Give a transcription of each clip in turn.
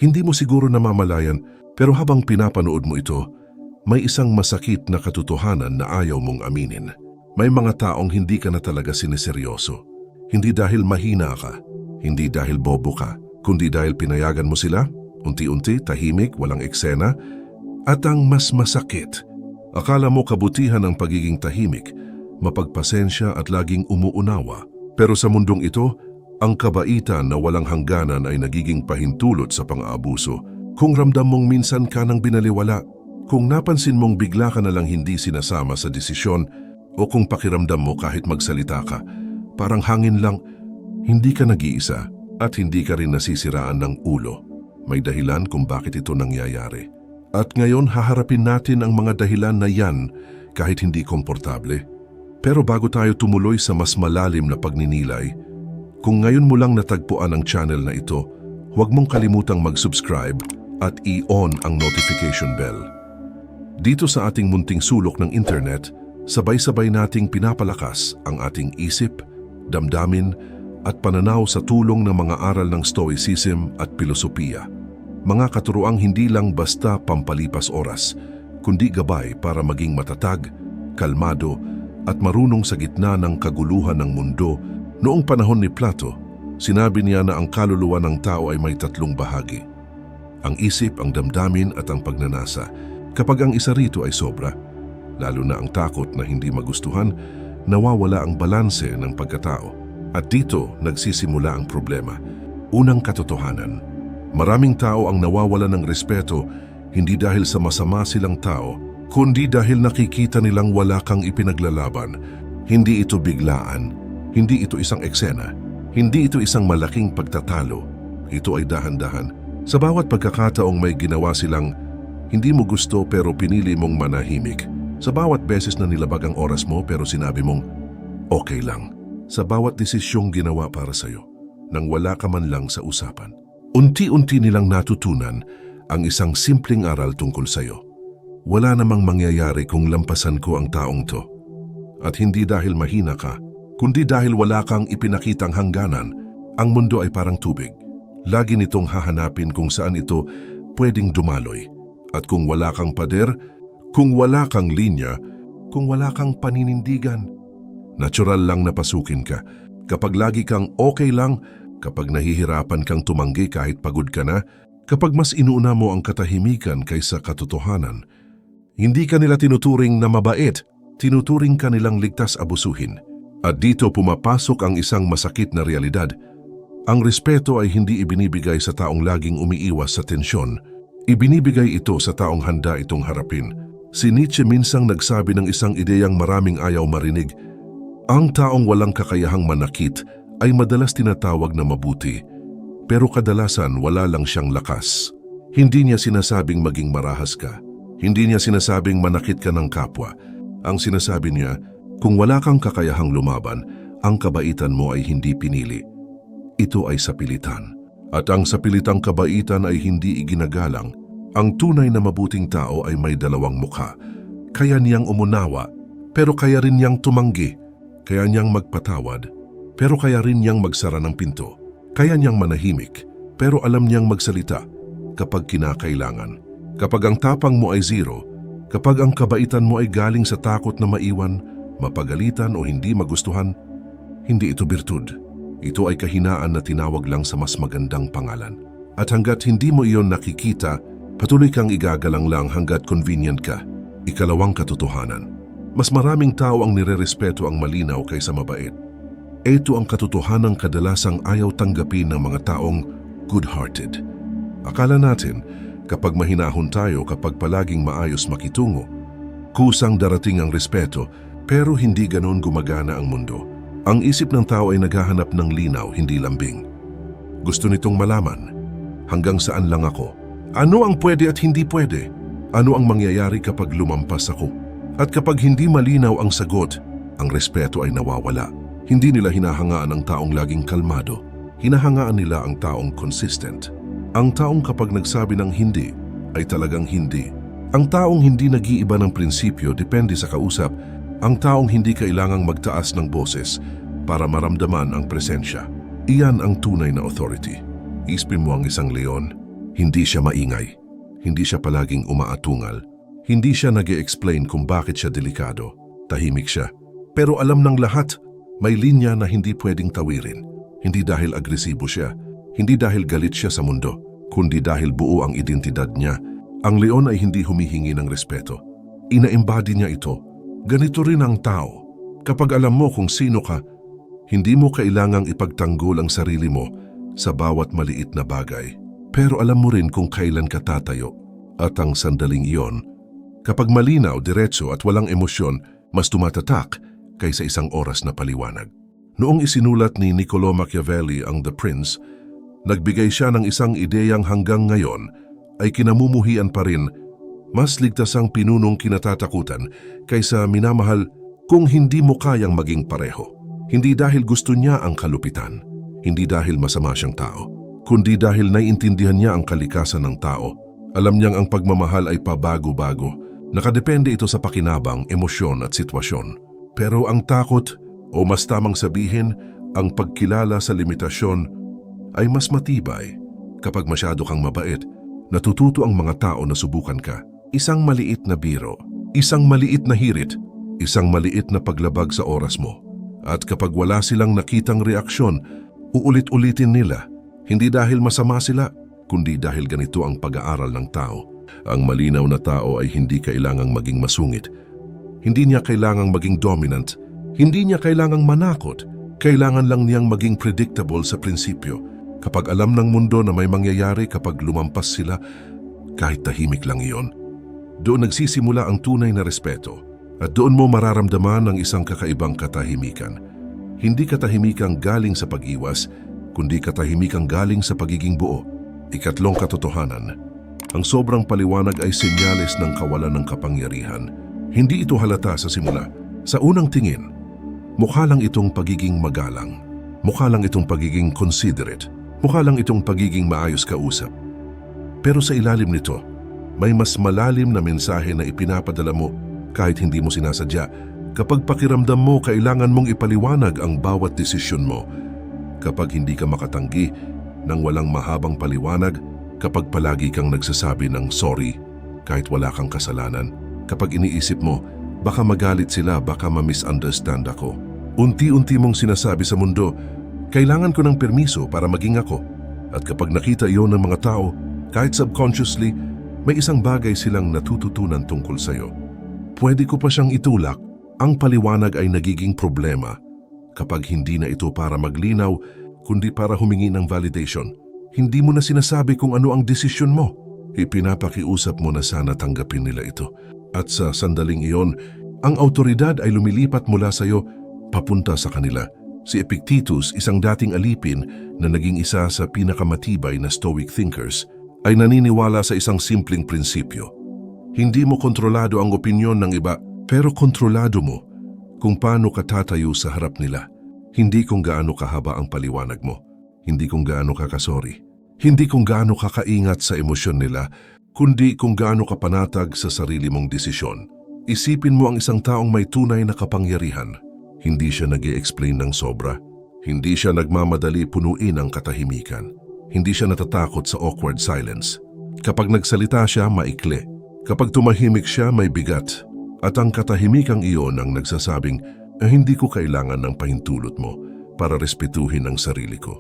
Hindi mo siguro namamalayan, pero habang pinapanood mo ito, may isang masakit na katotohanan na ayaw mong aminin. May mga taong hindi ka na talaga siniseryoso. Hindi dahil mahina ka, hindi dahil bobo ka, kundi dahil pinayagan mo sila, unti-unti, tahimik, walang eksena, at ang mas masakit. Akala mo kabutihan ang pagiging tahimik, mapagpasensya at laging umuunawa. Pero sa mundong ito, ang kabaitan na walang hangganan ay nagiging pahintulot sa pang-aabuso. Kung ramdam mong minsan ka nang binaliwala, kung napansin mong bigla ka na lang hindi sinasama sa desisyon, o kung pakiramdam mo kahit magsalita ka, parang hangin lang, hindi ka nag-iisa at hindi ka rin nasisiraan ng ulo. May dahilan kung bakit ito nangyayari. At ngayon haharapin natin ang mga dahilan na yan kahit hindi komportable. Pero bago tayo tumuloy sa mas malalim na pagninilay, kung ngayon mo lang natagpuan ang channel na ito, huwag mong kalimutang mag-subscribe at i-on ang notification bell. Dito sa ating munting sulok ng internet, sabay-sabay nating pinapalakas ang ating isip, damdamin at pananaw sa tulong ng mga aral ng Stoicism at Pilosopiya. Mga katuroang hindi lang basta pampalipas oras, kundi gabay para maging matatag, kalmado at marunong sa gitna ng kaguluhan ng mundo. Noong panahon ni Plato, sinabi niya na ang kaluluwa ng tao ay may tatlong bahagi. Ang isip, ang damdamin at ang pagnanasa. Kapag ang isa rito ay sobra, lalo na ang takot na hindi magustuhan, nawawala ang balanse ng pagkatao. At dito nagsisimula ang problema. Unang katotohanan, maraming tao ang nawawala ng respeto hindi dahil sa masama silang tao, kundi dahil nakikita nilang wala kang ipinaglalaban. Hindi ito biglaan, hindi ito isang eksena, hindi ito isang malaking pagtatalo. Ito ay dahan-dahan. Sa bawat pagkakataong may ginawa silang hindi mo gusto pero pinili mong manahimik. Sa bawat beses na nilabag ang oras mo pero sinabi mong okay lang. Sa bawat desisyong ginawa para sa'yo, nang wala ka man lang sa usapan. Unti-unti nilang natutunan ang isang simpleng aral tungkol sa'yo. Wala namang mangyayari kung lampasan ko ang taong to. At hindi dahil mahina ka, kundi dahil wala kang ipinakitang hangganan. Ang mundo ay parang tubig. Lagi nitong hahanapin kung saan ito pwedeng dumaloy. At kung wala kang pader, kung wala kang linya, kung wala kang paninindigan, natural lang na pasukin ka. Kapag lagi kang okay lang, kapag nahihirapan kang tumanggi kahit pagod ka na, kapag mas inuuna mo ang katahimikan kaysa katotohanan, hindi ka nila tinuturing na mabait, tinuturing ka nilang ligtas abusuhin. At dito pumapasok ang isang masakit na realidad. Ang respeto ay hindi ibinibigay sa taong laging umiiwas sa tensyon. Ibinibigay ito sa taong handa itong harapin. Si Nietzsche minsang nagsabi ng isang ideyang maraming ayaw marinig. Ang taong walang kakayahang manakit ay madalas tinatawag na mabuti. Pero kadalasan wala lang siyang lakas. Hindi niya sinasabing maging marahas ka. Hindi niya sinasabing manakit ka ng kapwa. Ang sinasabi niya, kung wala kang kakayahang lumaban, ang kabaitan mo ay hindi pinili. Ito ay sapilitan. At ang sapilitang kabaitan ay hindi iginagalang. Ang tunay na mabuting tao ay may dalawang mukha. Kaya niyang umunawa, pero kaya rin niyang tumanggi. Kaya niyang magpatawad, pero kaya rin niyang magsara ng pinto. Kaya niyang manahimik, pero alam niyang magsalita kapag kinakailangan. Kapag ang tapang mo ay zero, kapag ang kabaitan mo ay galing sa takot na maiwan, mapagalitan o hindi magustuhan, hindi ito birtud. Ito ay kahinaan na tinawag lang sa mas magandang pangalan. At hanggat hindi mo iyon nakikita, patuloy kang igagalang lang hanggat convenient ka. Ikalawang katotohanan. Mas maraming tao ang nirerespeto ang malinaw kaysa mabait. Ito ang katotohanang kadalasang ayaw tanggapin ng mga taong good-hearted. Akala natin, kapag mahinahon tayo, kapag palaging maayos makitungo, kusang darating ang respeto, pero hindi ganon gumagana ang mundo. Ang isip ng tao ay naghahanap ng linaw, hindi lambing. Gusto nitong malaman, hanggang saan lang ako? Ano ang pwede at hindi pwede? Ano ang mangyayari kapag lumampas ako? At kapag hindi malinaw ang sagot, ang respeto ay nawawala. Hindi nila hinahangaan ang taong laging kalmado. Hinahangaan nila ang taong consistent. Ang taong kapag nagsabi ng hindi, ay talagang hindi. Ang taong hindi nag-iiba ng prinsipyo depende sa kausap. Ang taong hindi kailangang magtaas ng boses para maramdaman ang presensya. Iyan ang tunay na authority. Isipin mo ang isang leon. Hindi siya maingay. Hindi siya palaging umaatungal. Hindi siya nag-e-explain kung bakit siya delikado. Tahimik siya. Pero alam ng lahat, may linya na hindi pwedeng tawirin. Hindi dahil agresibo siya. Hindi dahil galit siya sa mundo. Kundi dahil buo ang identidad niya. Ang leon ay hindi humihingi ng respeto. Ina-embody niya ito. Ganito rin ang tao. Kapag alam mo kung sino ka, hindi mo kailangang ipagtanggol ang sarili mo sa bawat maliit na bagay. Pero alam mo rin kung kailan ka tatayo. At ang sandaling iyon, kapag malinaw, diretso at walang emosyon, mas tumatatak kaysa isang oras na paliwanag. Noong isinulat ni Niccolò Machiavelli ang The Prince, nagbigay siya ng isang ideyang hanggang ngayon ay kinamumuhian pa rin. Mas ligtas ang pinunong kinatatakutan kaysa minamahal kung hindi mo kayang maging pareho. Hindi dahil gusto niya ang kalupitan, hindi dahil masama siyang tao, kundi dahil naiintindihan niya ang kalikasan ng tao. Alam niyang ang pagmamahal ay pabago-bago. Nakadepende ito sa pakinabang, emosyon at sitwasyon. Pero ang takot, o mas tamang sabihin, ang pagkilala sa limitasyon, ay mas matibay. Kapag masyado kang mabait, natututo ang mga tao na subukan ka. Isang maliit na biro, isang maliit na hirit, isang maliit na paglabag sa oras mo. At kapag wala silang nakitang reaksyon, uulit-ulitin nila. Hindi dahil masama sila, kundi dahil ganito ang pag-aaral ng tao. Ang malinaw na tao ay hindi kailangang maging masungit. Hindi niya kailangang maging dominant. Hindi niya kailangang manakot. Kailangan lang niyang maging predictable sa prinsipyo. Kapag alam ng mundo na may mangyayari kapag lumampas sila, kahit tahimik lang iyon, doon nagsisimula ang tunay na respeto. At doon mo mararamdaman ang isang kakaibang katahimikan. Hindi katahimikang galing sa pag-iwas, kundi katahimikang galing sa pagiging buo. Ikatlong katotohanan, ang sobrang paliwanag ay senyales ng kawalan ng kapangyarihan. Hindi ito halata sa simula. Sa unang tingin, mukha lang itong pagiging magalang. Mukha lang itong pagiging considerate. Mukha lang itong pagiging maayos kausap. Pero sa ilalim nito, may mas malalim na mensahe na ipinapadala mo kahit hindi mo sinasadya. Kapag pakiramdam mo, kailangan mong ipaliwanag ang bawat desisyon mo. Kapag hindi ka makatanggi ng walang mahabang paliwanag, kapag palagi kang nagsasabi ng sorry kahit wala kang kasalanan, kapag iniisip mo, baka magalit sila, baka ma-misunderstand ako. Unti-unti mong sinasabi sa mundo, kailangan ko ng permiso para maging ako. At kapag nakita iyon ng mga tao, kahit subconsciously, may isang bagay silang natututunan tungkol sa'yo. Pwede ko pa siyang itulak. Ang paliwanag ay nagiging problema kapag hindi na ito para maglinaw, kundi para humingi ng validation. Hindi mo na sinasabi kung ano ang desisyon mo. Ipinapakiusap mo na sana tanggapin nila ito. At sa sandaling iyon, ang autoridad ay lumilipat mula sa iyo papunta sa kanila. Si Epictetus, isang dating alipin na naging isa sa pinakamatibay na Stoic thinkers, ay naniniwala sa isang simpleng prinsipyo. Hindi mo kontrolado ang opinyon ng iba, pero kontrolado mo kung paano ka tatayo sa harap nila. Hindi kung gaano kahaba ang paliwanag mo, hindi kung gaano ka kasorry, hindi kung gaano ka kaingat sa emosyon nila, kundi kung gaano ka panatag sa sarili mong desisyon. Isipin mo ang isang taong may tunay na kapangyarihan. Hindi siya nag-e-explain ng sobra. Hindi siya nagmamadali punuin ang katahimikan. Hindi siya natatakot sa awkward silence. Kapag nagsalita siya, maikli. Kapag tumahimik siya, may bigat. At ang katahimikang iyon ang nagsasabing, hindi ko kailangan ng pahintulot mo para respetuhin ang sarili ko.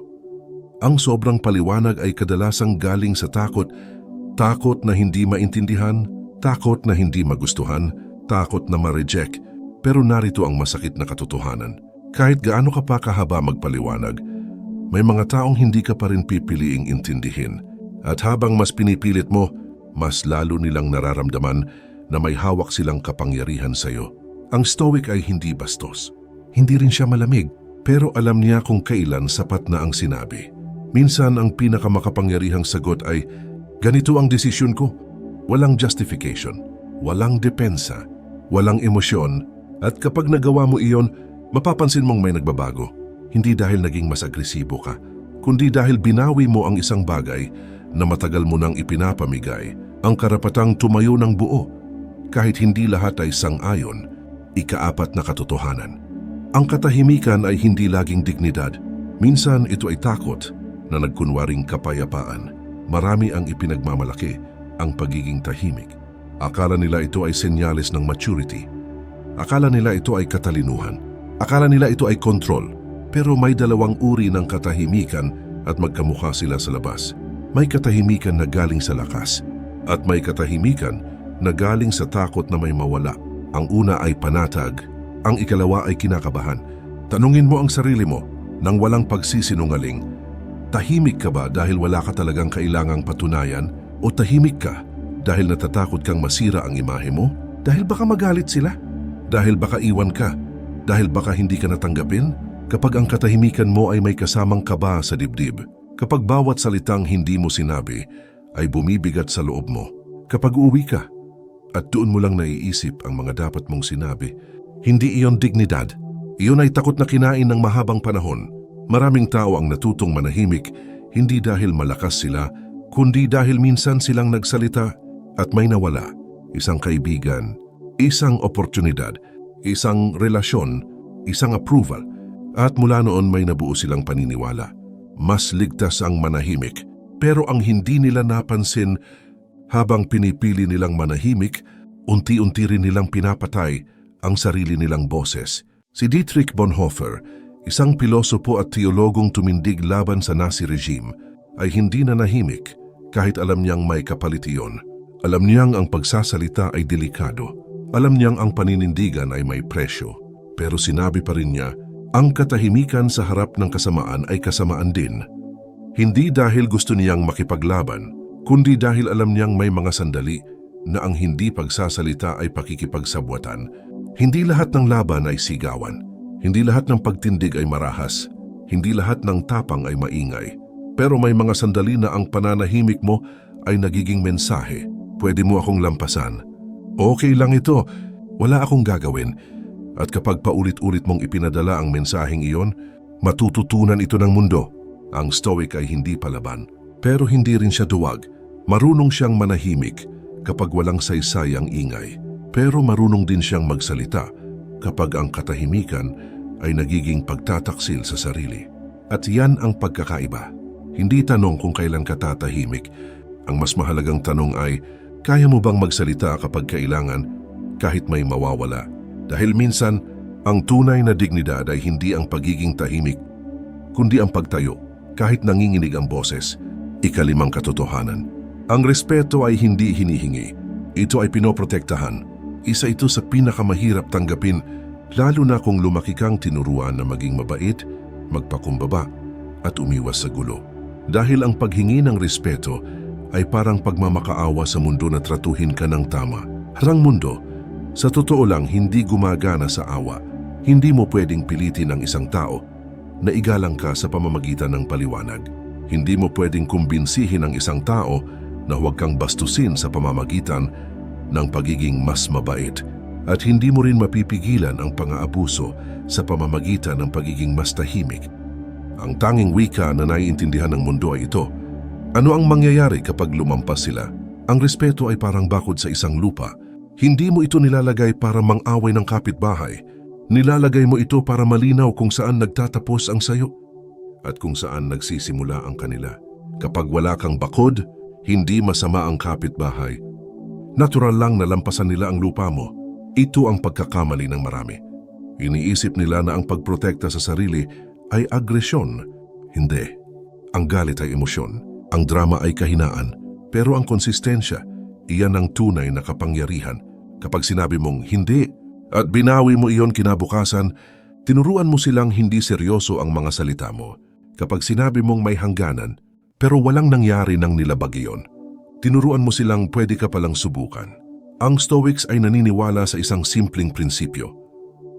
Ang sobrang paliwanag ay kadalasang galing sa takot. Takot na hindi maintindihan, takot na hindi magustuhan, takot na ma-reject. Pero narito ang masakit na katotohanan. Kahit gaano ka pa kahaba magpaliwanag, may mga taong hindi ka pa rin pipiliing intindihin. At habang mas pinipilit mo, mas lalo nilang nararamdaman na may hawak silang kapangyarihan sa iyo. Ang Stoic ay hindi bastos. Hindi rin siya malamig, pero alam niya kung kailan sapat na ang sinabi. Minsan ang pinakamakapangyarihang sagot ay, ganito ang desisyon ko. Walang justification, walang depensa, walang emosyon. At kapag nagawa mo iyon, mapapansin mong may nagbabago. Hindi dahil naging mas agresibo ka, kundi dahil binawi mo ang isang bagay na matagal mo nang ipinapamigay, ang karapatang tumayo ng buo. Kahit hindi lahat ay sang-ayon. Ikaapat na katotohanan. Ang katahimikan ay hindi laging dignidad. Minsan ito ay takot na nagkunwaring kapayapaan. Marami ang ipinagmamalaki ang pagiging tahimik. Akala nila ito ay senyales ng maturity. Akala nila ito ay katalinuhan. Akala nila ito ay control. Pero may dalawang uri ng katahimikan at magkamukha sila sa labas. May katahimikan na galing sa lakas at may katahimikan na galing sa takot na may mawala. Ang una ay panatag, ang ikalawa ay kinakabahan. Tanungin mo ang sarili mo nang walang pagsisinungaling. Tahimik ka ba dahil wala ka talagang kailangang patunayan? O tahimik ka dahil natatakot kang masira ang imahe mo? Dahil baka magalit sila? Dahil baka iwan ka? Dahil baka hindi ka natanggapin? Kapag ang katahimikan mo ay may kasamang kaba sa dibdib, kapag bawat salitang hindi mo sinabi ay bumibigat sa loob mo, kapag uuwi ka at doon mo lang naiisip ang mga dapat mong sinabi, hindi iyon dignidad. Iyon ay takot na kinain ng mahabang panahon. Maraming tao ang natutong manahimik, hindi dahil malakas sila, kundi dahil minsan silang nagsalita at may nawala. Isang kaibigan, isang oportunidad, isang relasyon, isang approval. At mula noon may nabuo silang paniniwala. Mas ligtas ang manahimik, pero ang hindi nila napansin habang pinipili nilang manahimik, unti-unti rin nilang pinapatay ang sarili nilang boses. Si Dietrich Bonhoeffer, isang pilosopo at teologong tumindig laban sa Nazi regime, ay hindi nanahimik kahit alam niyang may kapalit iyon. Alam niyang ang pagsasalita ay delikado. Alam niyang ang paninindigan ay may presyo. Pero sinabi pa rin niya, ang katahimikan sa harap ng kasamaan ay kasamaan din. Hindi dahil gusto niyang makipaglaban, kundi dahil alam niyang may mga sandali na ang hindi pagsasalita ay pakikipagsabwatan. Hindi lahat ng laban ay sigawan. Hindi lahat ng pagtindig ay marahas. Hindi lahat ng tapang ay maingay. Pero may mga sandali na ang pananahimik mo ay nagiging mensahe. Pwede mo akong lampasan. Okay lang ito. Wala akong gagawin. At kapag paulit-ulit mong ipinadala ang mensaheng iyon, matututunan ito ng mundo. Ang Stoic ay hindi palaban, pero hindi rin siya duwag. Marunong siyang manahimik kapag walang saysay ang ingay, pero marunong din siyang magsalita kapag ang katahimikan ay nagiging pagtataksil sa sarili. At yan ang pagkakaiba. Hindi tanong kung kailan ka tatahimik. Ang mas mahalagang tanong ay, kaya mo bang magsalita kapag kailangan kahit may mawawala? Dahil minsan, ang tunay na dignidad ay hindi ang pagiging tahimik, kundi ang pagtayo kahit nanginginig ang boses. Ikalimang katotohanan. Ang respeto ay hindi hinihingi. Ito ay pinoprotektahan. Isa ito sa pinakamahirap tanggapin, lalo na kung lumaki kang tinuruan na maging mabait, magpakumbaba, at umiwas sa gulo. Dahil ang paghingi ng respeto ay parang pagmamakaawa sa mundo na tratuhin ka ng tama. Harang mundo, sa totoo lang, hindi gumagana sa awa. Hindi mo pwedeng pilitin ang isang tao na igalang ka sa pamamagitan ng paliwanag. Hindi mo pwedeng kumbinsihin ang isang tao na huwag kang bastusin sa pamamagitan ng pagiging mas mabait. At hindi mo rin mapipigilan ang pang-aabuso sa pamamagitan ng pagiging mas tahimik. Ang tanging wika na naiintindihan ng mundo ay ito. Ano ang mangyayari kapag lumampas sila? Ang respeto ay parang bakod sa isang lupa. Hindi mo ito nilalagay para mang-away ng kapitbahay. Nilalagay mo ito para malinaw kung saan nagtatapos ang sayo at kung saan nagsisimula ang kanila. Kapag wala kang bakod, hindi masama ang kapitbahay. Natural lang na lampasan nila ang lupa mo. Ito ang pagkakamali ng marami. Iniisip nila na ang pagprotekta sa sarili ay agresyon. Hindi. Ang galit ay emosyon. Ang drama ay kahinaan. Pero ang konsistensya, iyan ang tunay na kapangyarihan. Kapag sinabi mong hindi at binawi mo iyon kinabukasan, tinuruan mo silang hindi seryoso ang mga salita mo. Kapag sinabi mong may hangganan, pero walang nangyari nang nilabag iyon, tinuruan mo silang pwede ka palang subukan. Ang Stoics ay naniniwala sa isang simpleng prinsipyo.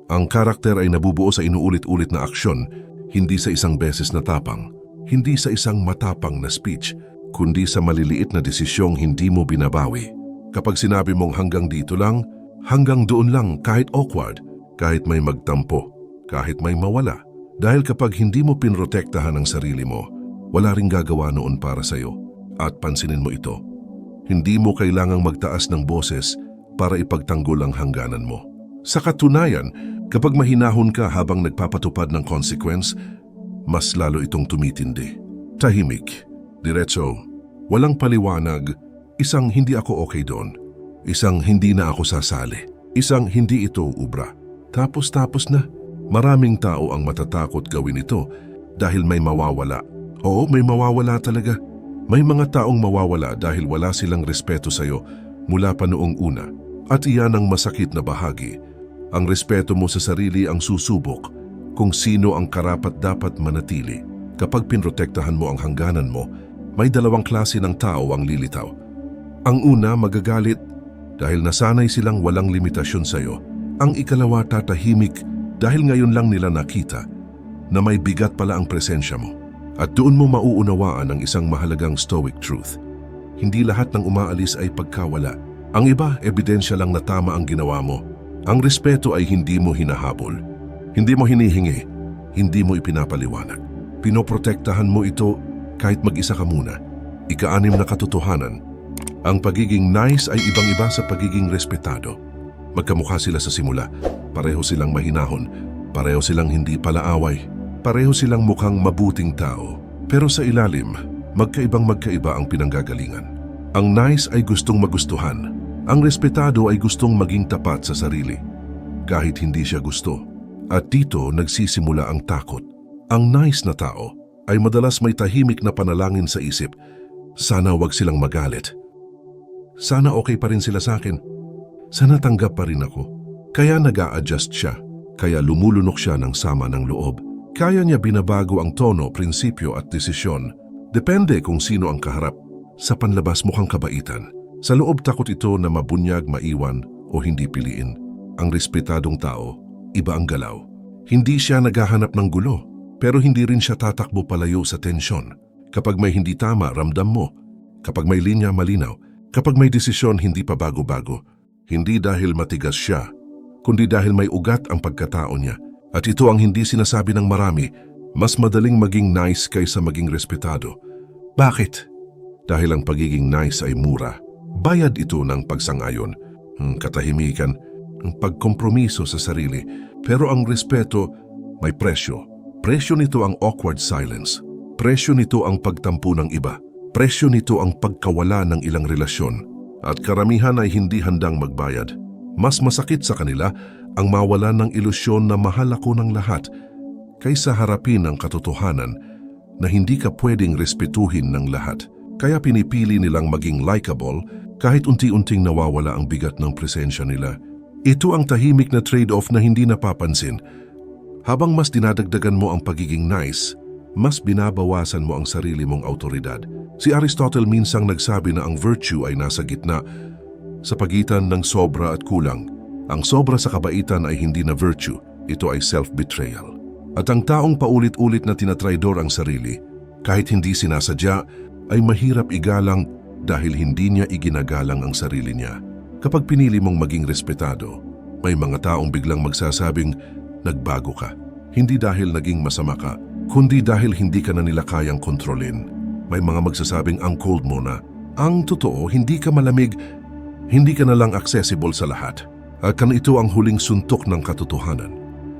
Ang karakter ay nabubuo sa inuulit-ulit na aksyon, hindi sa isang beses na tapang, hindi sa isang matapang na speech, kundi sa maliliit na desisyong hindi mo binabawi. Kapag sinabi mong hanggang dito lang, hanggang doon lang, kahit awkward, kahit may magtampo, kahit may mawala. Dahil kapag hindi mo pinrotektahan ang sarili mo, wala ring gagawa noon para sa'yo. At pansinin mo ito, hindi mo kailangang magtaas ng boses para ipagtanggol ang hangganan mo. Sa katunayan, kapag mahinahon ka habang nagpapatupad ng consequence, mas lalo itong tumitindi. Tahimik, diretso, Walang paliwanag, isang hindi ako okay doon. Isang hindi na ako sasali. Isang hindi ito ubra. Tapos na. Maraming tao ang matatakot gawin ito dahil may mawawala. Oo, may mawawala talaga. May mga taong mawawala dahil wala silang respeto sa'yo mula pa noong una. At iyan ang masakit na bahagi. Ang respeto mo sa sarili ang susubok kung sino ang karapat-dapat manatili. Kapag pinrotektahan mo ang hangganan mo, may dalawang klase ng tao ang lilitaw. Ang una, magagalit dahil nasanay silang walang limitasyon sa'yo. Ang ikalawa, tatahimik dahil ngayon lang nila nakita na may bigat pala ang presensya mo. At doon mo mauunawaan ang isang mahalagang stoic truth. Hindi lahat ng umaalis ay pagkawala. Ang iba, ebidensya lang na tama ang ginawa mo. Ang respeto ay hindi mo hinahabol. Hindi mo hinihingi. Hindi mo ipinapaliwanag. Pinoprotektahan mo ito kahit mag-isa ka muna. Ika-anim na katotohanan. Ang pagiging nice ay ibang-iba sa pagiging respetado. Magkamukha sila sa simula. Pareho silang mahinahon. Pareho silang hindi palaaway. Pareho silang mukhang mabuting tao. Pero sa ilalim, magkaiba ang pinanggagalingan. Ang nice ay gustong magustuhan. Ang respetado ay gustong maging tapat sa sarili. Kahit hindi siya gusto. At dito nagsisimula ang takot. Ang nice na tao ay madalas may tahimik na panalangin sa isip. Sana wag silang magalit. Sana okay pa rin sila sa akin. Sana tanggap pa rin ako. Kaya nag-a-adjust siya. Kaya lumulunok siya ng sama ng loob. Kaya niya binabago ang tono, prinsipyo at desisyon. Depende kung sino ang kaharap. Sa panlabas mukhang kabaitan. Sa loob takot ito na mabunyag, maiwan o hindi piliin. Ang respetadong tao, iba ang galaw. Hindi siya naghahanap ng gulo. Pero hindi rin siya tatakbo palayo sa tensyon. Kapag may hindi tama, ramdam mo. Kapag may linya, malinaw. Kapag may desisyon, hindi pa bago-bago. Hindi dahil matigas siya, kundi dahil may ugat ang pagkatao niya. At ito ang hindi sinasabi ng marami, mas madaling maging nice kaysa maging respetado. Bakit? Dahil ang pagiging nice ay mura. Bayad ito ng pagsangayon, katahimikan, pagkompromiso sa sarili. Pero ang respeto may presyo. Presyo nito ang awkward silence. Presyo nito ang pagtampo ng iba. Presyo nito ang pagkawala ng ilang relasyon. At karamihan ay hindi handang magbayad. Mas masakit sa kanila ang mawala ng ilusyon na mahal ako ng lahat kaysa harapin ang katotohanan na hindi ka pwedeng respetuhin ng lahat. Kaya pinipili nilang maging likable kahit unti-unting nawawala ang bigat ng presensya nila. Ito ang tahimik na trade-off na hindi napapansin. Habang mas dinadagdagan mo ang pagiging nice, mas binabawasan mo ang sarili mong autoridad. Si Aristotle minsang nagsabi na ang virtue ay nasa gitna sa pagitan ng sobra at kulang. Ang sobra sa kabaitan ay hindi na virtue, ito ay self-betrayal. At ang taong paulit-ulit na tinatraidor ang sarili, kahit hindi sinasadya, ay mahirap igalang dahil hindi niya iginagalang ang sarili niya. Kapag pinili mong maging respetado, may mga taong biglang magsasabing, nagbago ka. Hindi dahil naging masama ka, kundi dahil hindi ka na nila kayang kontrolin. May mga magsasabing ang cold mo na. Ang totoo, hindi ka malamig, hindi ka na lang accessible sa lahat. At ito ang huling suntok ng katotohanan.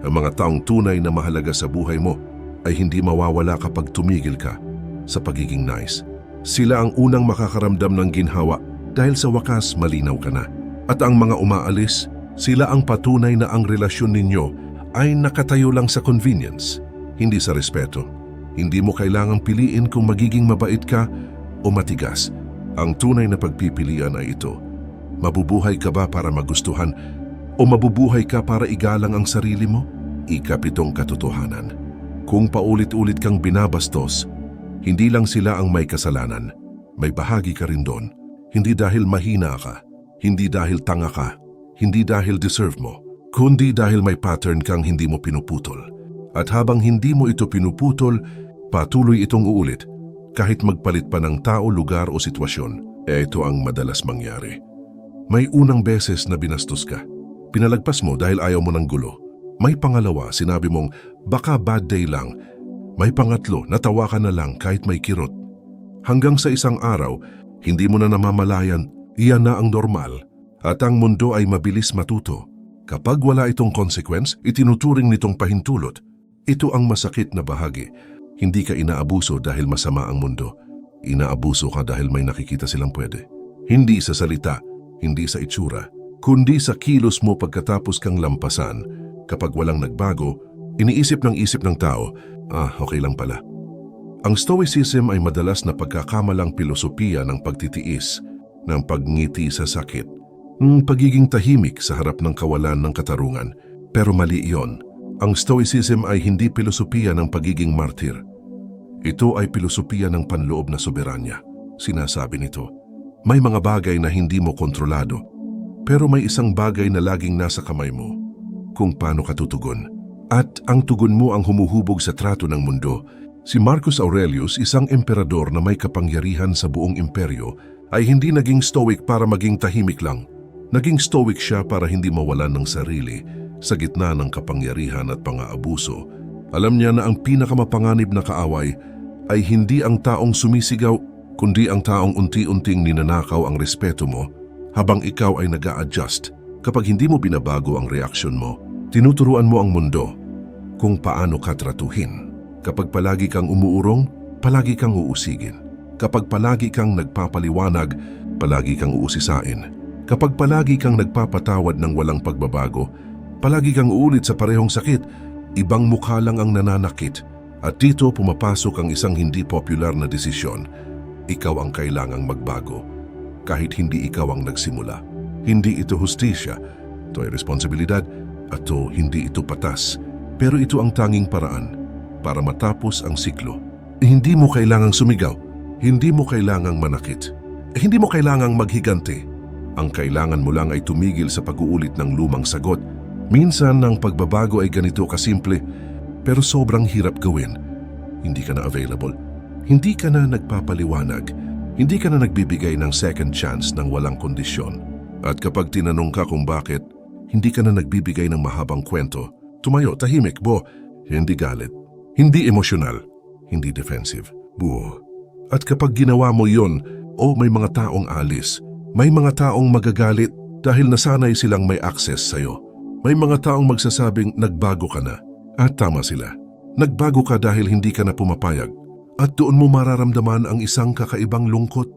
Ang mga taong tunay na mahalaga sa buhay mo ay hindi mawawala kapag tumigil ka sa pagiging nice. Sila ang unang makakaramdam ng ginhawa dahil sa wakas malinaw ka na. At ang mga umaalis, sila ang patunay na ang relasyon ninyo ay nakatayo lang sa convenience, hindi sa respeto. Hindi mo kailangang piliin kung magiging mabait ka o matigas. Ang tunay na pagpipilian ay ito. Mabubuhay ka ba para magustuhan o mabubuhay ka para igalang ang sarili mo? Ikapitong katotohanan. Kung paulit-ulit kang binabastos, hindi lang sila ang may kasalanan. May bahagi ka rin doon. Hindi dahil mahina ka, hindi dahil tanga ka, hindi dahil deserve mo, kundi dahil may pattern kang hindi mo pinuputol. At habang hindi mo ito pinuputol, patuloy itong uulit. Kahit magpalit pa ng tao, lugar o sitwasyon, ito ang madalas mangyari. May unang beses na binastos ka. Pinalagpas mo dahil ayaw mo ng gulo. May pangalawa, sinabi mong baka bad day lang. May pangatlo, natawa ka na lang kahit may kirot. Hanggang sa isang araw, hindi mo na namamalayan, iyan na ang normal. At ang mundo ay mabilis matuto. Kapag wala itong consequence, itinuturing nitong pahintulot. Ito ang masakit na bahagi. Hindi ka inaabuso dahil masama ang mundo. Inaabuso ka dahil may nakikita silang pwede. Hindi sa salita, hindi sa itsura, kundi sa kilos mo pagkatapos kang lampasan. Kapag walang nagbago, iniisip ng tao, okay lang pala. Ang Stoicism ay madalas na pagkakamalang pilosopiya ng pagtitiis, ng pagngiti sa sakit, ng pagiging tahimik sa harap ng kawalan ng katarungan. Pero mali iyon. Ang Stoicism ay hindi pilosopiya ng pagiging martir. Ito ay pilosopiya ng panloob na soberanya. Sinasabi nito, may mga bagay na hindi mo kontrolado, pero may isang bagay na laging nasa kamay mo, kung paano ka tutugon. At ang tugon mo ang humuhubog sa trato ng mundo. Si Marcus Aurelius, isang emperador na may kapangyarihan sa buong imperyo, ay hindi naging stoic para maging tahimik lang. Naging stoic siya para hindi mawalan ng sarili sa gitna ng kapangyarihan at pang-aabuso. Alam niya na ang pinakamapanganib na kaaway ay hindi ang taong sumisigaw, kundi ang taong unti-unting ninanakaw ang respeto mo habang ikaw ay nag-a-adjust. Kapag hindi mo binabago ang reaksyon mo, tinuturuan mo ang mundo kung paano ka tratuhin. Kapag palagi kang umuurong, palagi kang uusigin. Kapag palagi kang nagpapaliwanag, palagi kang uusisain. Kapag palagi kang nagpapatawad ng walang pagbabago, palagi kang uulit sa parehong sakit, ibang mukha lang ang nananakit. At dito pumapasok ang isang hindi popular na desisyon. Ikaw ang kailangang magbago, kahit hindi ikaw ang nagsimula. Hindi ito hustisya, ito ay responsibilidad, at hindi ito patas. Pero ito ang tanging paraan para matapos ang siklo. Hindi mo kailangang sumigaw, hindi mo kailangang manakit, hindi mo kailangang maghigante. Ang kailangan mo lang ay tumigil sa pag-uulit ng lumang sagot. Minsan ang pagbabago ay ganito kasimple, pero sobrang hirap gawin. Hindi ka na available, hindi ka na nagpapaliwanag, hindi ka na nagbibigay ng second chance ng walang kondisyon. At kapag tinanong ka kung bakit, hindi ka na nagbibigay ng mahabang kwento. Tumayo, tahimik, hindi galit. Hindi emosyonal, hindi defensive. At kapag ginawa mo yon, may mga taong alis. May mga taong magagalit dahil nasanay silang may access sa'yo. May mga taong magsasabing nagbago ka na. At tama sila. Nagbago ka dahil hindi ka na pumapayag. At doon mo mararamdaman ang isang kakaibang lungkot.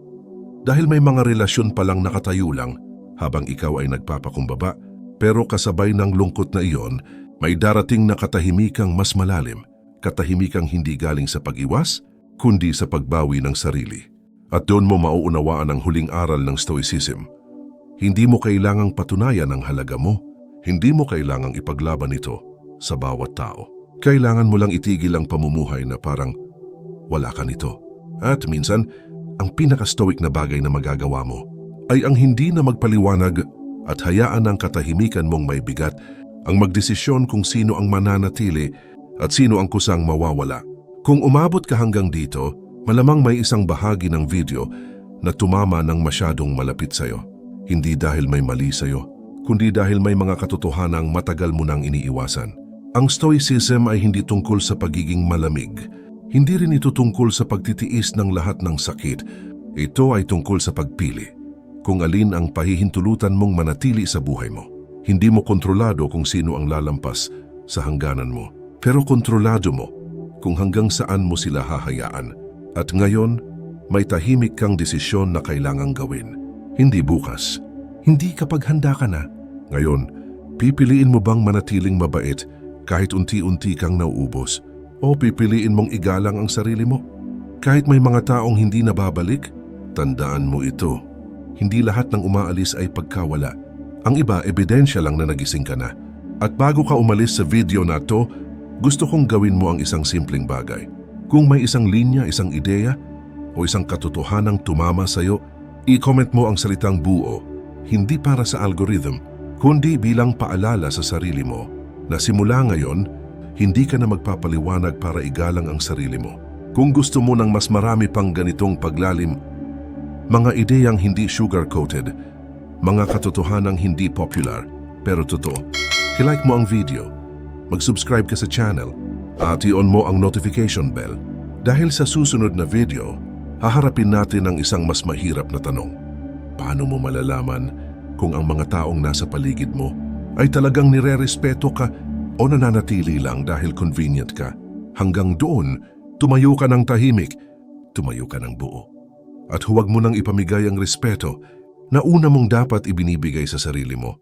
Dahil may mga relasyon palang nakatayo lang habang ikaw ay nagpapakumbaba. Pero kasabay ng lungkot na iyon, may darating na katahimikang mas malalim. Katahimikang hindi galing sa pag-iwas, kundi sa pagbawi ng sarili. At doon mo mauunawaan ang huling aral ng Stoicism. Hindi mo kailangang patunayan ang halaga mo. Hindi mo kailangang ipaglaban ito sa bawat tao. Kailangan mo lang itigil ang pamumuhay na parang wala ka nito. At minsan, ang pinaka-stoic na bagay na magagawa mo ay ang hindi na magpaliwanag at hayaan ang katahimikan mong may bigat ang magdesisyon kung sino ang mananatili at sino ang kusang mawawala. Kung umabot ka hanggang dito, malamang may isang bahagi ng video na tumama ng masyadong malapit sa'yo. Hindi dahil may mali sa'yo, kundi dahil may mga katotohanang matagal mo nang iniiwasan. Ang Stoicism ay hindi tungkol sa pagiging malamig. Hindi rin ito tungkol sa pagtitiis ng lahat ng sakit. Ito ay tungkol sa pagpili. Kung alin ang pahihintulutan mong manatili sa buhay mo. Hindi mo kontrolado kung sino ang lalampas sa hangganan mo. Pero kontrolado mo kung hanggang saan mo sila hahayaan. At ngayon, may tahimik kang desisyon na kailangang gawin. Hindi bukas. Hindi kapag handa ka na. Ngayon, pipiliin mo bang manatiling mabait kahit unti-unti kang nauubos? O pipiliin mong igalang ang sarili mo? Kahit may mga taong hindi nababalik, tandaan mo ito. Hindi lahat ng umaalis ay pagkawala. Ang iba, ebidensya lang na nagising ka na. At bago ka umalis sa video na to, gusto kong gawin mo ang isang simpleng bagay. Kung may isang linya, isang ideya, o isang katotohanang tumama sa'yo, i-comment mo ang salitang buo, hindi para sa algorithm, kundi bilang paalala sa sarili mo na simula ngayon, hindi ka na magpapaliwanag para igalang ang sarili mo. Kung gusto mo ng mas marami pang ganitong paglalim, mga ideyang hindi sugar-coated, mga katotohanang hindi popular, pero totoo, i-like mo ang video, mag-subscribe ka sa channel, at i-on mo ang notification bell. Dahil sa susunod na video, haharapin natin ang isang mas mahirap na tanong. Paano mo malalaman kung ang mga taong nasa paligid mo ay talagang nire-respeto ka o nananatili lang dahil convenient ka? Hanggang doon, tumayo ka ng tahimik, tumayo ka ng buo. At huwag mo nang ipamigay ang respeto na una mong dapat ibinibigay sa sarili mo.